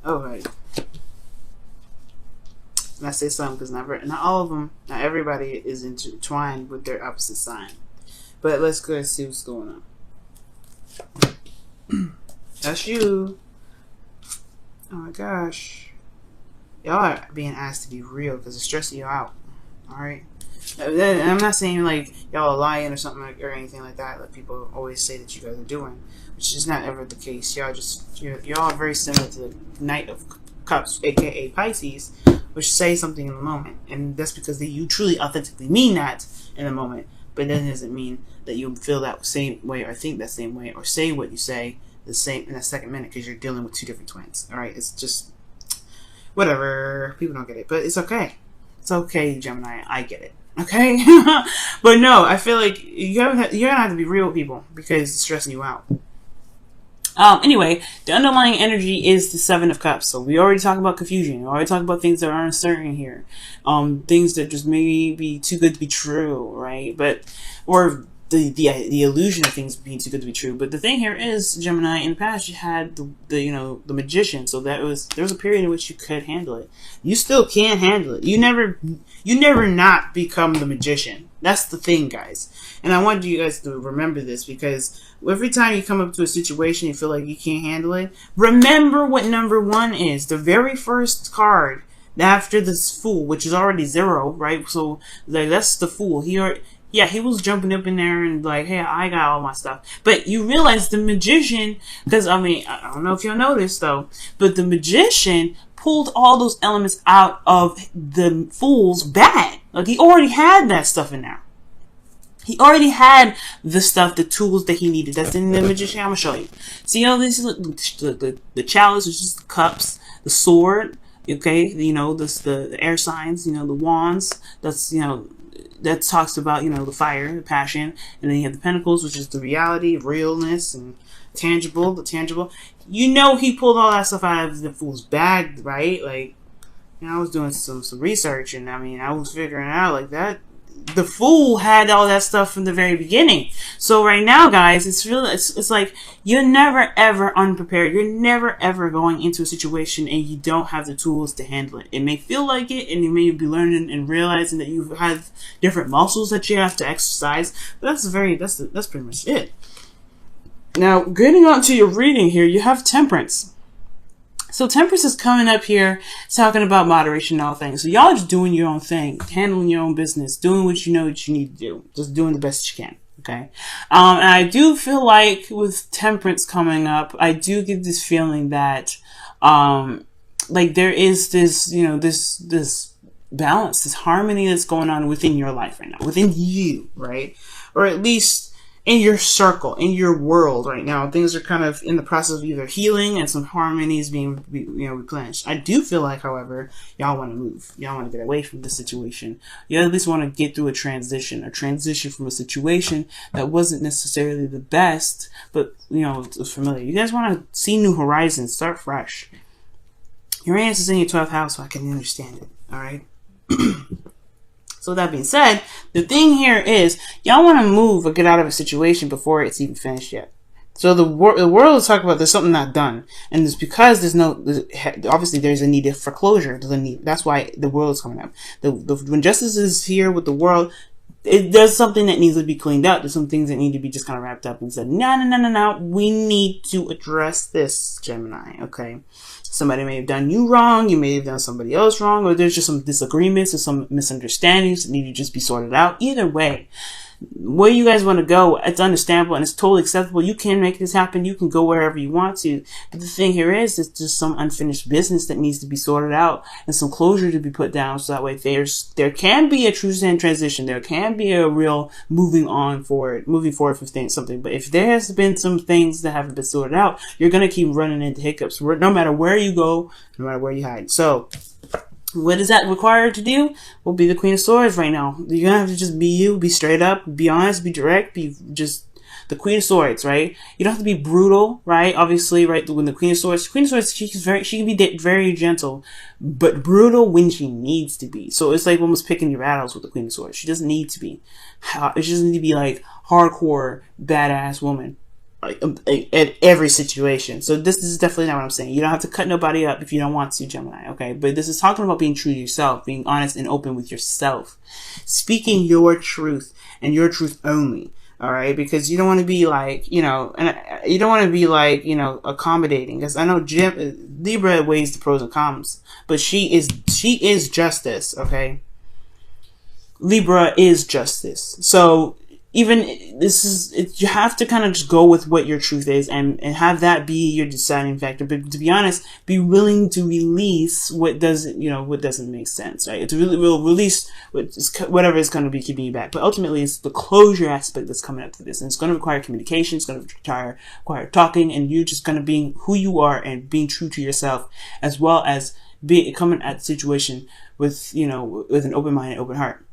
Alright. And I say some because not all of them, not everybody is intertwined with their opposite sign. But let's go and see what's going on. That's you. Oh my gosh. Y'all are being asked to be real because it's stressing you out. Alright? I'm not saying like y'all are lying or something or anything like that. Like people always say that you guys are doing, which is not ever the case. Y'all are very similar to the Knight of Cups, aka Pisces, which say something in the moment, and that's because you truly authentically mean that in the moment. But that doesn't mean that you feel that same way or think that same way or say what you say the same in a second minute because you're dealing with two different twins. All right, it's just whatever. People don't get it, but it's okay. It's okay, Gemini. I get it. Okay, but no, I feel like you're gonna have to be real with people because it's stressing you out. Anyway, the underlying energy is the Seven of Cups. So we already talked about confusion. We already talked about things that are uncertain here. Things that just maybe be too good to be true, right? Or the illusion of things being too good to be true. But the thing here is, Gemini, in the past you had the Magician. So there was a period in which you could handle it. You still can handle it. You never not become the Magician. That's the thing, guys. And I want you guys to remember this because every time you come up to a situation you feel like you can't handle it, remember what number 1 is. The very first card after this Fool, which is already 0, right? So like that's the Fool. He was jumping up in there and like, hey, I got all my stuff. But you realize the Magician, because I mean, I don't know if you'll notice though, but the Magician pulled all those elements out of the Fool's bag. Like he already had that stuff in there. He already had the stuff, the tools that he needed. That's in the Magician. I'm gonna show you. See all this? The chalice is just the cups, the sword. Okay, the air signs. The wands. That's that talks about the fire, the passion, and then you have the pentacles, which is the reality, realness, and tangible, the tangible. He pulled all that stuff out of the Fool's bag, right? Like, I was doing some research, and I was figuring out like that. The Fool had all that stuff from the very beginning. So right now, guys, it's like you're never ever unprepared. You're never ever going into a situation and you don't have the tools to handle it. It may feel like it, and you may be learning and realizing that you have different muscles that you have to exercise. But that's pretty much it. Now, getting on to your reading here, you have Temperance. So Temperance is coming up here talking about moderation and all things. So y'all just doing your own thing, handling your own business, doing what you know what you need to do, just doing the best you can. Okay. And I do feel like with Temperance coming up, I do get this feeling that, like there is this, this balance, this harmony that's going on within your life right now, within you, right? Or at least in your circle, in your world right now. Things are kind of in the process of either healing and some harmonies being, replenished. I do feel like, however, y'all want to move. Y'all want to get away from the situation. You at least want to get through a transition from a situation that wasn't necessarily the best, but, it was familiar. You guys want to see new horizons, start fresh. Uranus is in your 12th house, so I can understand it. All right. So that being said, the thing here is y'all want to move or get out of a situation before it's even finished yet. So the world is talking about there's something not done, and it's because obviously there's a need for closure. That's why the world is coming up. When justice is here with the world, there's something that needs to be cleaned up. There's some things that need to be just kind of wrapped up and said, no. We need to address this, Gemini. Okay. Somebody may have done you wrong. You may have done somebody else wrong, or there's just some disagreements or some misunderstandings that need to just be sorted out. Either way, where you guys want to go, it's understandable and it's totally acceptable. You can make this happen. You can go wherever you want to. But the thing here is, it's just some unfinished business that needs to be sorted out and some closure to be put down. So that way there can be a true transition. There can be a real moving forward for something. But if there has been some things that haven't been sorted out, you're going to keep running into hiccups no matter where you go, no matter where you hide. So what is that required to do? Will be the Queen of Swords right now. You're gonna have to just be you, be straight up, be honest, be direct, be just the Queen of Swords, right? You don't have to be brutal, right? Obviously, right? When the Queen of Swords, she can be very gentle, but brutal when she needs to be. So it's like almost picking your battles with the Queen of Swords. She doesn't need to be. She doesn't need to be like hardcore badass woman. at every situation. So this is definitely not what I'm saying. You don't have to cut nobody up if you don't want to, Gemini, okay? But this is talking about being true to yourself, being honest and open with yourself, speaking your truth and your truth only, all right? Because you don't want to be like, you know, and you don't want to be like, you know, accommodating. Because I know Libra weighs the pros and cons, but she is justice, okay? Libra is justice. So even you have to kind of just go with what your truth is and have that be your deciding factor. But to be honest, be willing to release what doesn't make sense, right? To really will release whatever is going to be keeping you back. But ultimately, it's the closure aspect that's coming up to this, and it's going to require communication. It's going to require talking, and you're just going to be who you are and being true to yourself, as well as coming at the situation with an open mind and open heart.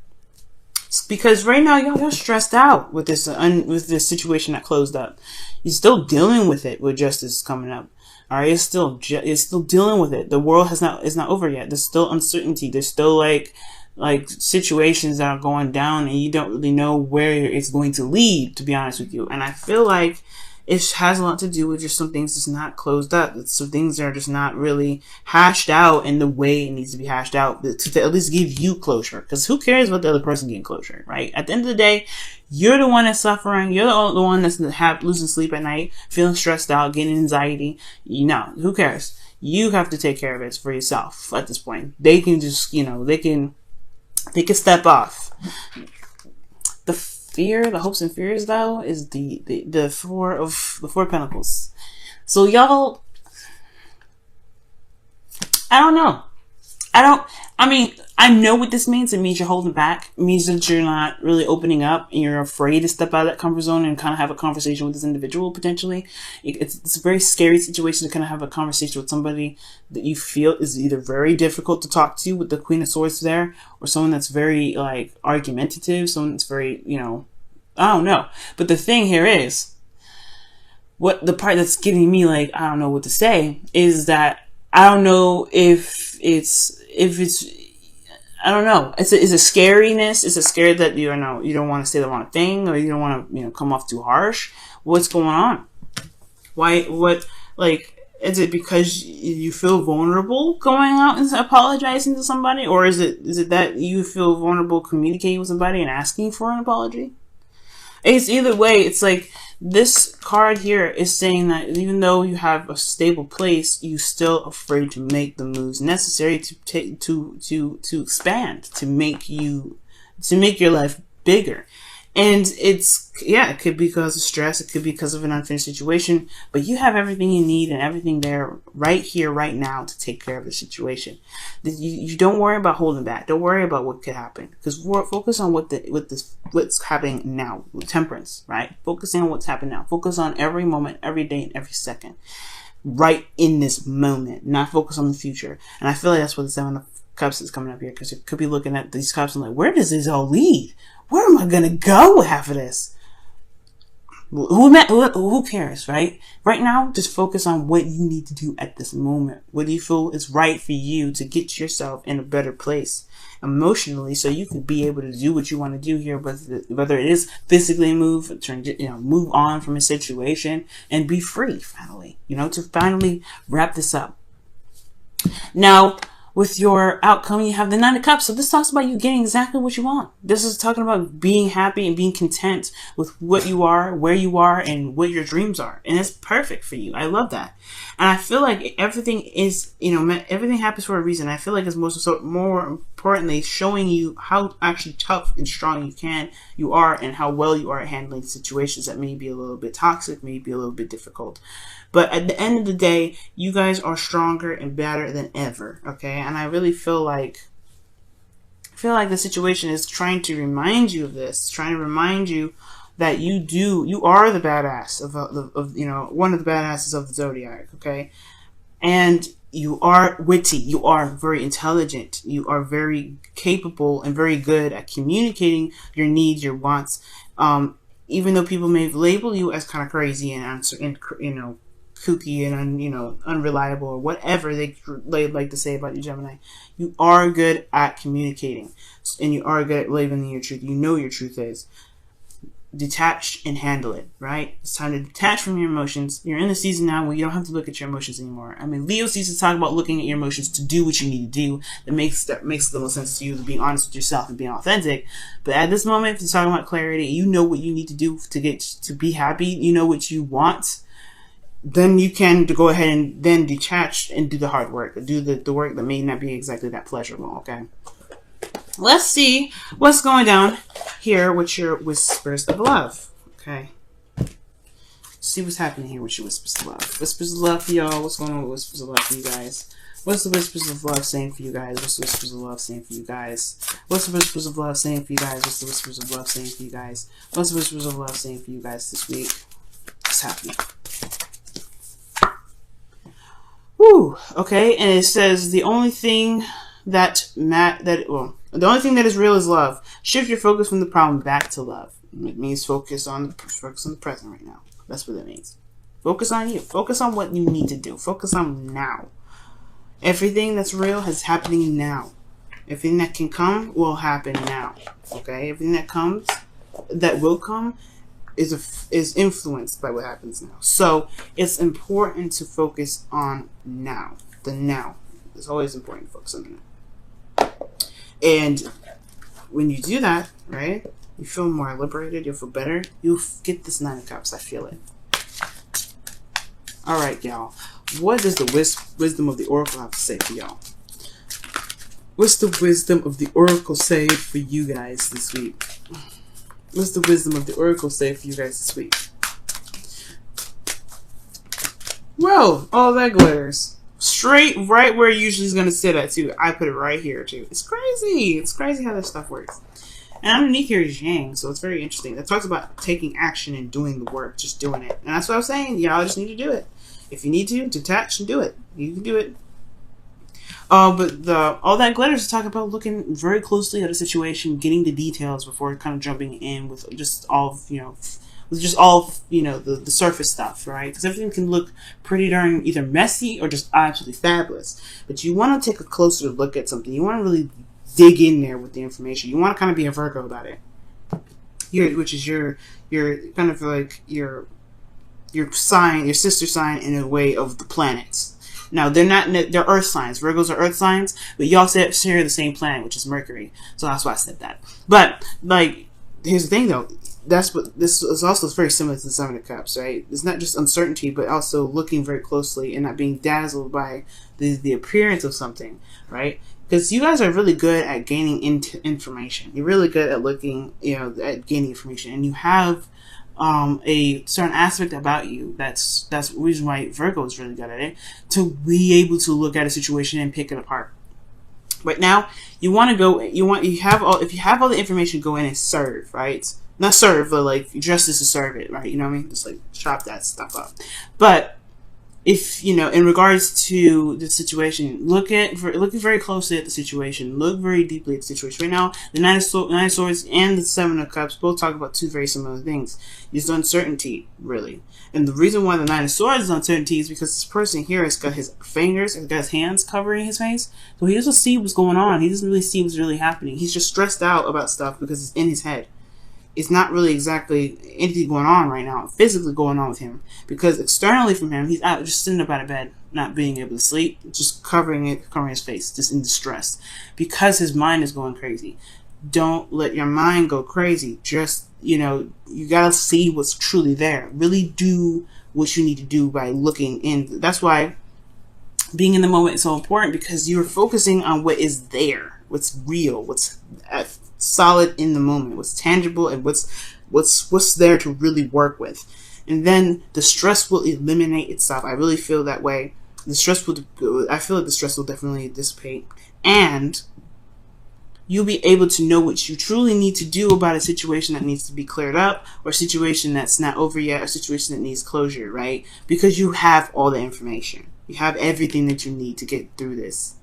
Because right now you're stressed out with this situation that closed up. You're still dealing with it with justice coming up. All right, it's still dealing with it. The world is not over yet. There's still uncertainty. There's still like situations that are going down, and you don't really know where it's going to lead. To be honest with you, and I feel like it has a lot to do with just some things that's not closed up. Some things that are just not really hashed out in the way it needs to be hashed out to at least give you closure. Because who cares about the other person getting closure, right? At the end of the day, you're the one that's suffering. You're the one that's losing sleep at night, feeling stressed out, getting anxiety. Who cares? You have to take care of it for yourself at this point. They can just, they can step off. The hopes and fears, though, is the four pentacles. So y'all, I don't know. I know what this means. It means you're holding back. It means that you're not really opening up and you're afraid to step out of that comfort zone and kind of have a conversation with this individual potentially. It's a very scary situation to kind of have a conversation with somebody that you feel is either very difficult to talk to with the Queen of Swords there, or someone that's very argumentative, someone that's very, I don't know. But the thing here is, what the part that's getting me I don't know what to say is that I don't know if it's I don't know. It's a scariness. It's a scare that you don't want to say the wrong thing, or you don't want to come off too harsh. What's going on? Why? What? Is it because you feel vulnerable going out and apologizing to somebody, or is it that you feel vulnerable communicating with somebody and asking for an apology? It's either way. It's this card here is saying that even though you have a stable place, you're still afraid to make the moves necessary to expand, to make your life bigger. And it could be because of stress. It could be because of an unfinished situation, but you have everything you need and everything there right here, right now to take care of the situation. You don't worry about holding back. Don't worry about what could happen, because focus on what's happening now with temperance, right? Focusing on what's happening now. Focus on every moment, every day, and every second, right in this moment, not focus on the future. And I feel like that's what the Seven of Cups is coming up here, because you could be looking at these cups and where does this all lead? Where am I going to go with half of this? Who cares, right? Right now, just focus on what you need to do at this moment. What do you feel is right for you to get yourself in a better place emotionally, so you can be able to do what you want to do here, whether it is physically move on from a situation and be free finally, to finally wrap this up. Now, with your outcome, you have the Nine of Cups. So this talks about you getting exactly what you want. This is talking about being happy and being content with what you are, where you are, and what your dreams are. And it's perfect for you. I love that. And I feel like everything is, everything happens for a reason. I feel like it's more importantly showing you how actually tough and strong you are, and how well you are at handling situations that may be a little bit toxic, may be a little bit difficult. But at the end of the day, you guys are stronger and better than ever, okay? And I really feel like the situation is trying to remind you of this, trying to remind you that you are the badass of one of the badasses of the zodiac, okay? And you are witty, you are very intelligent, you are very capable and very good at communicating your needs, your wants. Even though people may label you as kind of crazy and kooky and unreliable, or whatever they like to say about you, Gemini, you are good at communicating, and you are good at living your truth. You know your truth is. detach and handle it, right? It's time to detach from your emotions. You're in the season now where you don't have to look at your emotions anymore. I mean, Leo season talk about looking at your emotions to do what you need to do. That makes the most sense to you, to be honest with yourself and being authentic. But at this moment, if you're talking about clarity, you know what you need to do to be happy. You know what you want. Then you can go ahead and then detach and do the hard work, do the work that may not be exactly that pleasurable. Okay. Let's see what's going down here with your whispers of love. Okay. See what's happening here with your whispers of love. Whispers of love for y'all. What's going on with whispers of love for you guys? What's the whispers of love saying for you guys? What's the whispers of love saying for you guys? What's the whispers of love saying for you guys? What's the whispers of love saying for you guys? What's the whispers of love saying for you guys this week? What's happening? Woo. Okay, and it says the only thing that is real is love. Shift your focus from the problem back to love. It means focus on the present right now. That's what it means. Focus on you. Focus on what you need to do. Focus on now. Everything that's real is happening now. Everything that can come will happen now. Okay? Everything that will come is influenced by what happens now. So it's important to focus on now. The now. It's always important to focus on the now. And when you do that, right, you feel more liberated, you'll feel better, you'll get this 9 of Cups. I feel it. All right, y'all. What does the wisdom of the Oracle have to say for y'all? What's the wisdom of the Oracle say for you guys this week? What's the wisdom of the Oracle say for you guys this week? Well, all that glitters. Straight right where it usually is going to sit at, too. I put it right here, too. It's crazy. It's crazy how this stuff works. And underneath here is Yang, so it's very interesting. It talks about taking action and doing the work, just doing it. And that's what I was saying. Y'all just need to do it. If you need to, detach and do it. You can do it. But all that glitters is talking about looking very closely at a situation, getting the details before kind of jumping in with just all, the surface stuff, right? Because everything can look pretty darn either messy or just absolutely fabulous. But you want to take a closer look at something. You want to really dig in there with the information. You want to kind of be a Virgo about it. Which is your kind of like your sign, your sister sign in a way of the planets. Now, they're earth signs. Virgos are earth signs, but y'all share the same planet, which is Mercury. So that's why I said that. But, here's the thing, though. This is also very similar to the 7 of Cups, right? It's not just uncertainty, but also looking very closely and not being dazzled by the appearance of something, right? Because you guys are really good at gaining information. You're really good at looking, at gaining information. And you have a certain aspect about you that's the reason why Virgo is really good at it, to be able to look at a situation and pick it apart. But now you want to go, if you have all the information, go in and serve, right? Not serve, but justice to serve it, right? You know what I mean? Just chop that stuff up. But if in regards to the situation, looking very closely at the situation, look very deeply at the situation. Right now, the Nine of Swords and the 7 of Cups both talk about two very similar things. It's uncertainty, really. And the reason why the 9 of Swords is uncertainty is because this person here has got his fingers, has got his hands covering his face, so he doesn't see what's going on. He doesn't really see what's really happening. He's just stressed out about stuff because it's in his head. It's not really exactly anything going on right now, physically going on with him. Because externally from him, he's out just sitting up out of bed, not being able to sleep, just covering his face, just in distress. Because his mind is going crazy. Don't let your mind go crazy. Just, you gotta see what's truly there. Really do what you need to do by looking in. That's why being in the moment is so important, because you're focusing on what is there, what's real, what's solid in the moment, what's tangible, and what's there to really work with. And then the stress will eliminate itself. I really feel that way. I feel like the stress will definitely dissipate, and you'll be able to know what you truly need to do about a situation that needs to be cleared up, or a situation that's not over yet, or a situation that needs closure, right? Because you have all the information. You have everything that you need to get through this.